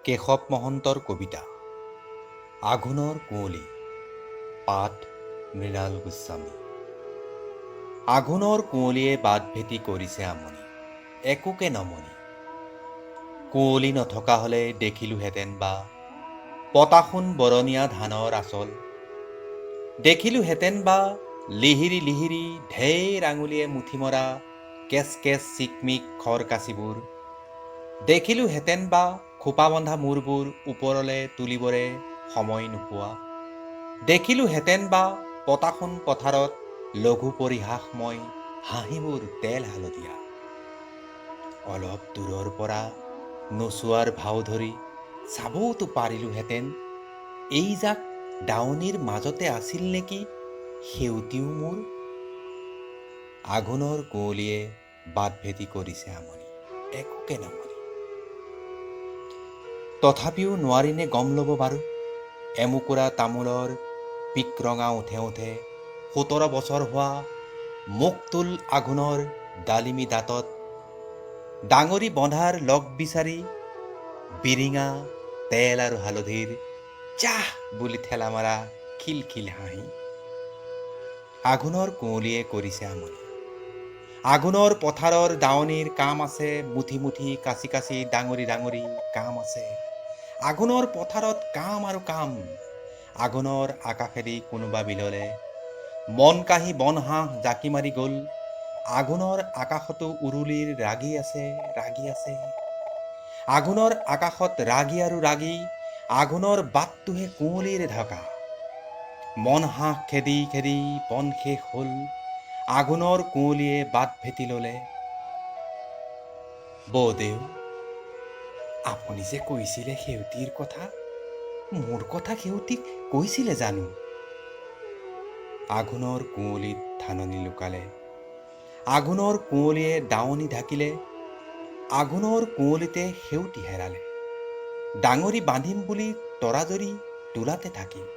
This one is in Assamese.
কেশৱ মহন্তৰ কবিতা আঘোণৰ কুঁৱলী পাঠ মৃণাল গোস্বামী। আঘোণৰ কুঁৱলীয়ে বাট ভেটি কৰিছে আমনি, একোকে নমনি। কুঁৱলী নথকা হলে দেখিলোহেঁতেন বা পতাসোণ বৰণীয়া ধানৰ আচল। দেখিলোহেঁতেন বা লিহিৰি লিহিৰি ঢেৰ আঙুলিয়ে মুঠি মৰা কেচ কেচ চিকমিক খৰকাচিবোৰ। দেখিলোহেঁতেন বা খোপা বন্ধা মূৰবোৰ ওপৰলে তুলিবৰে সময় নোপোৱা। দেখিলোহেঁতেন বা পতাসোণ পথাৰত লঘু পৰিহাসময় হাঁহিবোৰ তেল হালধীয়া। অলপ দূৰৰ পৰা নচোৱাৰ ভাও ধৰি চাবওতো পাৰিলোহেঁতেন, এই জাক দাৱনিৰ মাজতে আছিল নেকি সেউতীও মোৰ। আঘোণৰ কুঁৱলীয়ে বাট ভেটি কৰিছে আমনি, একোকে নমনি। তথাপিও নোৱাৰিনে গম ল'ব বাৰু, এমুকুৰা তামোলৰ পিক ৰঙা উঠে উঠে 17 বছৰ হোৱা মুখটোল আঘোণৰ ডালিমী দাঁতত ডাঙৰি বন্ধাৰ লগ বিচাৰি বিৰিঙা তেল আৰু হালধিৰ চাহ বুলি ঠেলা মাৰা খিলখিল হাঁহি। আঘোণৰ কুঁৱলীয়ে কৰিছে আমনি। আঘোণৰ পথাৰৰ দাৱনিৰ কাম আছে, মুঠি মুঠি কাচি কাচি ডাঙৰি ডাঙৰি কাম আছে। আঘোণৰ পথাৰত কাম আৰু কাম। আঘোণৰ আকাশেদি কোনোবা বিললে মন কাহি বন হাঁহ জাকি মাৰি গ'ল। আঘোণৰ আকাশতো উৰুলিৰ ৰাগি আছে, ৰাগি আছে। আঘোণৰ আকাশত ৰাগি আৰু ৰাগি, আঘোণৰ বাটটোহে কুঁৱলীৰে ঢকা। মন হাঁহ খেদি খেদি বন শেষ হ'ল, আঘোণৰ কুঁৱলীয়ে বাট ভেটি ললে। বৌদেউ, আপুনি যে কৈছিলে সেউতীৰ কথা, মোৰ কথা সেউতীক কৈছিলে জানো? আঘোণৰ কুঁৱলীত ধাননি লুকালে, আঘোণৰ কুঁৱলীয়ে দাৱনি ঢাকিলে। আঘোণৰ কুঁৱলীতে সেউতী হেৰালে, ডাঙৰি বান্ধিম বুলি তৰাজৰী তোলাতে থাকিল।